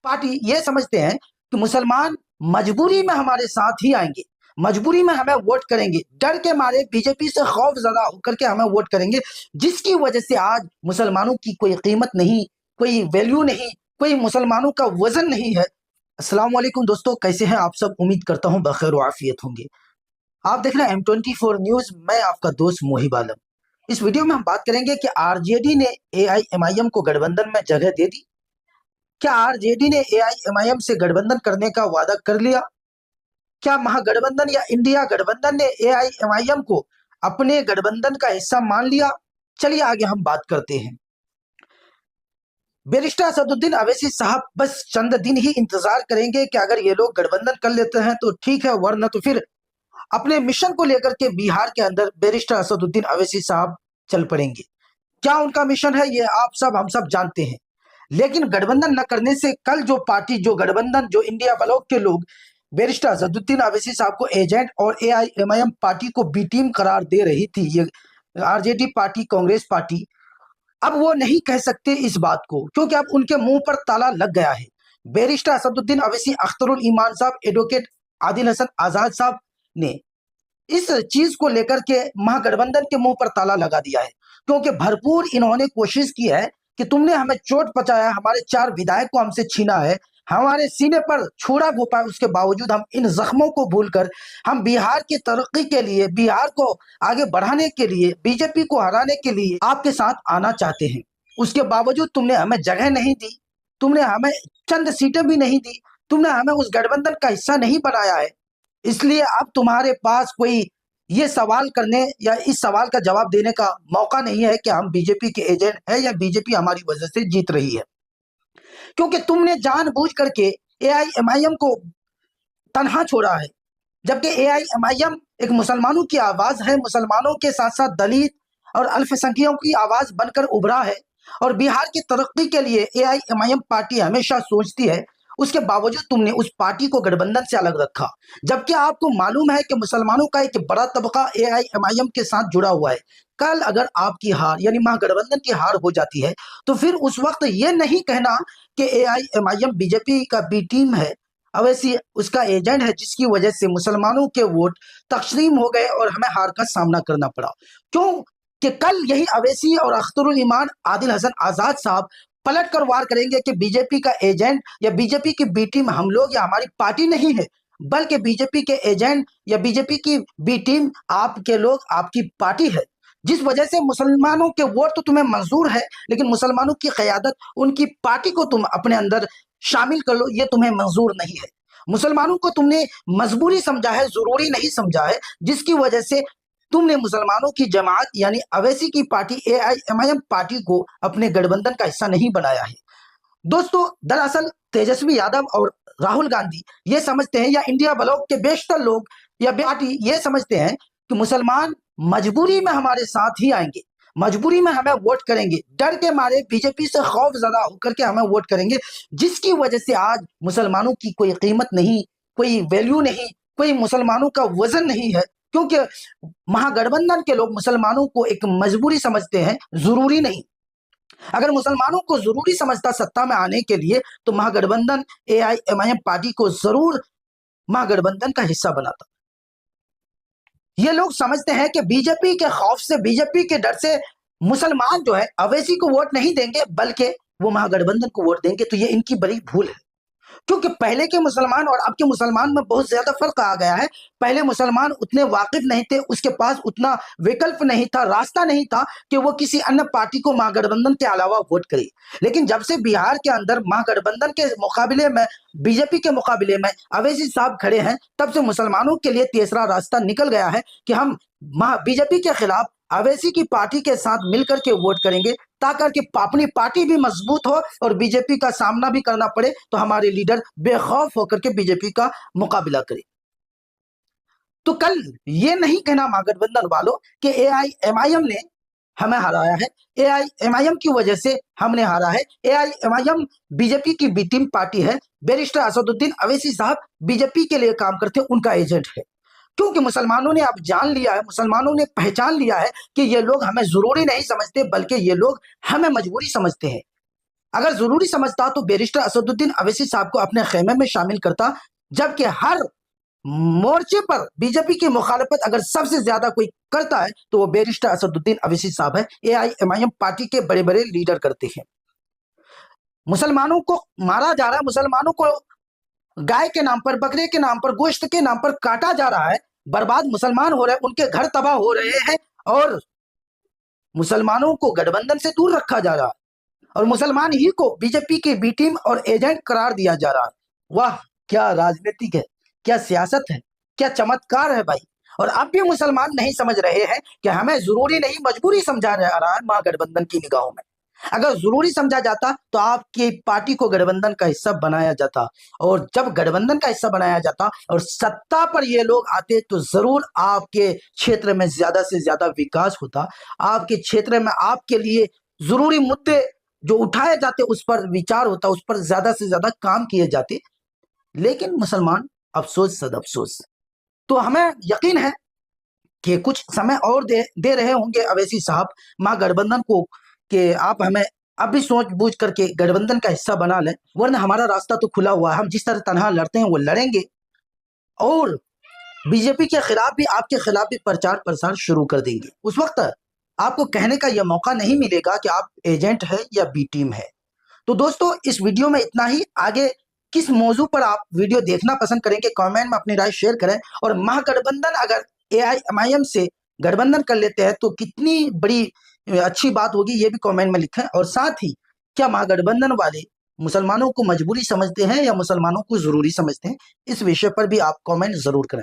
Party ये समझते हैं कि मुसलमान मजबूरी में हमारे साथ ही आएंगे, मजबूरी में हमें वोट करेंगे, डर के मारे बीजेपी से खौफ ज़दा होकर के हमें वोट करेंगे, जिसकी वजह से आज मुसलमानों की कोई कीमत नहीं, कोई वैल्यू नहीं, कोई मुसलमानों का वजन नहीं है। अस्सलाम वालेकुम दोस्तों, कैसे हैं आप सब? उम्मीद करता हूं बखैर व आफियत होंगे। आप देख रहे हैं M24 न्यूज, मैं आपका दोस्त मोहिब आलम। इस वीडियो में हम बात करेंगे कि आरजेडी ने AIMIM को गठबंधन में जगह दे दी। क्या आरजेडी ने AIMIM से गठबंधन करने का वादा कर लिया? क्या महागठबंधन या इंडिया गठबंधन ने AIMIM को अपने गठबंधन का हिस्सा मान लिया? चलिए आगे हम बात करते हैं। बैरिस्टर असदुद्दीन अवैसी साहब बस चंद दिन ही इंतजार करेंगे कि अगर ये लोग गठबंधन कर लेते हैं तो ठीक है, वरना तो फिर अपने मिशन को लेकर के बिहार के अंदर बैरिस्टर असदुद्दीन अवैसी साहब चल पड़ेंगे। क्या उनका मिशन है ये आप सब हम सब जानते हैं, लेकिन गठबंधन न करने से कल जो पार्टी, जो गठबंधन, जो इंडिया ब्लॉक के लोग बैरिस्टर असदुद्दीन अवैसी साहब को एजेंट और AIMIM पार्टी को बी टीम करार दे रही थी, ये आरजेडी पार्टी, कांग्रेस पार्टी, अब वो नहीं कह सकते इस बात को, क्योंकि अब उनके मुंह पर ताला लग गया है। बैरिस्टर असदुद्दीन अवैसी, अख्तरुल ईमान साहब, एडवोकेट आदिल हसन आजाद साहब ने इस चीज को लेकर के महागठबंधन के मुंह पर ताला लगा दिया है, क्योंकि भरपूर इन्होंने कोशिश की है कि तुमने हमें चोट पहुंचाया, हमारे 4 विधायक को हमसे छीना है, हमारे सीने पर छुरा घोंपा है, उसके बावजूद हम इन जख्मों को भूलकर हम बिहार की तरक्की के लिए, बिहार को आगे बढ़ाने के लिए, बीजेपी को हराने के लिए आपके साथ आना चाहते हैं। उसके बावजूद तुमने हमें जगह नहीं दी, तुमने हमें चंद सीटें भी नहीं दी, तुमने हमें उस गठबंधन का हिस्सा नहीं बनाया है। इसलिए अब तुम्हारे पास कोई ये सवाल करने या इस सवाल का जवाब देने का मौका नहीं है कि हम बीजेपी के एजेंट हैं या बीजेपी हमारी वजह से जीत रही है, क्योंकि तुमने जानबूझ करके AIMIM को तनहा छोड़ा है, जबकि AIMIM एक मुसलमानों की आवाज है, मुसलमानों के साथ साथ दलित और अल्पसंख्यकों की आवाज बनकर उभरा है, और बिहार की तरक्की के लिए AIMIM पार्टी हमेशा सोचती है। उसके बावजूद तुमने उस पार्टी को गठबंधन से अलग रखा, जबकि आपको मालूम है कि मुसलमानों का एक बड़ा तबका AIMIM के साथ जुड़ा हुआ है। कल अगर आपकी हार यानी महागठबंधन की हार हो जाती है तो फिर उस वक्त ये नहीं कहना कि AIMIM बीजेपी का बी टीम है, अवैसी उसका एजेंट है, जिसकी वजह से मुसलमानों के वोट तकसीम हो गए और हमें हार का सामना करना पड़ा। क्यों कि कल यही अवैसी और अख्तरुल ईमान आदिल हसन आजाद साहब पलट कर वार करेंगे कि बीजेपी का एजेंट या बीजेपी की बी टीम हम लोग या हमारी पार्टी नहीं है, बल्कि बीजेपी के एजेंट या बीजेपी की बी टीम आपके लोग, आपकी पार्टी है। जिस वजह से मुसलमानों के वोट तो तुम्हें मंजूर है, लेकिन मुसलमानों की क़यादत, उनकी पार्टी को तुम अपने अंदर शामिल कर लो, ये तुम्हें मंजूर नहीं है। मुसलमानों को तुमने मजबूरी समझा है, जरूरी नहीं समझा है, जिसकी वजह से तुमने मुसलमानों की जमात यानी अवैसी की पार्टी AIMIM पार्टी को अपने गठबंधन का हिस्सा नहीं बनाया है। दोस्तों, दरअसल तेजस्वी यादव और राहुल गांधी ये समझते हैं, या इंडिया ब्लॉक के बेशतर लोग या पार्टी ये समझते हैं कि मुसलमान मजबूरी में हमारे साथ ही आएंगे, मजबूरी में हमें वोट करेंगे, डर के मारे बीजेपी से खौफ ज़दा होकर के हमें वोट करेंगे, जिसकी वजह से आज मुसलमानों की कोई कीमत नहीं, कोई वैल्यू नहीं, कोई मुसलमानों का वजन नहीं है, क्योंकि महागठबंधन के लोग मुसलमानों को एक मजबूरी समझते हैं, जरूरी नहीं। अगर मुसलमानों को जरूरी समझता सत्ता में आने के लिए तो महागठबंधन AIMIM पार्टी को जरूर महागठबंधन का हिस्सा बनाता। ये लोग समझते हैं कि बीजेपी के खौफ से, बीजेपी के डर से मुसलमान जो है अवैसी को वोट नहीं देंगे, बल्कि वो महागठबंधन को वोट देंगे। तो ये इनकी बड़ी भूल है, क्योंकि पहले के मुसलमान और अब के मुसलमान में बहुत ज्यादा फर्क आ गया है। पहले मुसलमान उतने वाकिफ नहीं थे, उसके पास उतना विकल्प नहीं था, रास्ता नहीं था कि वो किसी अन्य पार्टी को महागठबंधन के अलावा वोट करे। लेकिन जब से बिहार के अंदर महागठबंधन के मुकाबले में, बीजेपी के मुकाबले में अवैसी साहब खड़े हैं, तब से मुसलमानों के लिए तीसरा रास्ता निकल गया है कि हम बीजेपी के खिलाफ अवैसी की पार्टी के साथ मिलकर के वोट करेंगे, ताकि अपनी पार्टी भी मजबूत हो और बीजेपी का सामना भी करना पड़े तो हमारे लीडर बेखौफ होकर के बीजेपी का मुकाबला करें। तो कल ये नहीं कहना महागठबंधन वालों कि AIMIM ने हमें हराया है, AIMIM की वजह से हमने हारा है। AIMIM बीजेपी की बी टीम पार्टी है, बैरिस्टर असदुद्दीन अवैसी साहब बीजेपी के लिए काम करते हैं, उनका एजेंट है। क्योंकि मुसलमानों ने अब जान लिया है, मुसलमानों ने पहचान लिया है कि ये लोग हमें जरूरी नहीं समझते, बल्कि ये लोग हमें मजबूरी समझते हैं। अगर जरूरी समझता तो बैरिस्टर असदुद्दीन अवैसी साहब को अपने खेमे में शामिल करता, जबकि हर मोर्चे पर बीजेपी की मुखालफत अगर सबसे ज्यादा कोई करता है तो वो बैरिस्टर असदुद्दीन अवैसी साहब है। AIMIM पार्टी के बड़े बड़े लीडर करते हैं। मुसलमानों को मारा जा रहा है, मुसलमानों को गाय के नाम पर, बकरे के नाम पर, गोश्त के नाम पर काटा जा रहा है, बर्बाद मुसलमान हो रहे हैं, उनके घर तबाह हो रहे हैं और मुसलमानों को गठबंधन से दूर रखा जा रहा है और मुसलमान ही को बीजेपी के बी टीम और एजेंट करार दिया जा रहा है। वाह, क्या राजनीतिक है, क्या सियासत है, क्या चमत्कार है भाई। और अब भी मुसलमान नहीं समझ रहे हैं कि हमें जरूरी नहीं मजबूरी समझा जा रहा है महागठबंधन की निगाहों में। अगर जरूरी समझा जाता तो आपकी पार्टी को गठबंधन का हिस्सा बनाया जाता, और जब गठबंधन का हिस्सा बनाया जाता और सत्ता पर ये लोग आते तो जरूर आपके क्षेत्र में ज्यादा से ज्यादा विकास होता, आपके क्षेत्र में आपके लिए जरूरी मुद्दे जो उठाए जाते उस पर विचार होता, उस पर ज्यादा से ज्यादा काम किए जाते। लेकिन मुसलमान अफसोस सद अफसोस। तो हमें यकीन है कि कुछ समय और दे रहे होंगे अवैसी साहब महागठबंधन को, कि आप हमें अब भी सोच बूझ करके गठबंधन का हिस्सा बना लें, वरना हमारा रास्ता तो खुला हुआ है। हम जिस तरह तनहा लड़ते हैं वो लड़ेंगे और बीजेपी के खिलाफ भी, आपके खिलाफ भी प्रचार प्रसार शुरू कर देंगे। उस वक्त आपको कहने का यह मौका नहीं मिलेगा कि आप एजेंट है या बी टीम है। तो दोस्तों, इस वीडियो में इतना ही। आगे किस मौजू पर आप वीडियो देखना पसंद करेंगे, कमेंट में अपनी राय शेयर करें। और महागठबंधन अगर AIMIM से गठबंधन कर लेते हैं तो कितनी बड़ी अच्छी बात होगी, ये भी कमेंट में लिखें। और साथ ही, क्या महागठबंधन वाले मुसलमानों को मजबूरी समझते हैं या मुसलमानों को जरूरी समझते हैं, इस विषय पर भी आप कमेंट जरूर करें।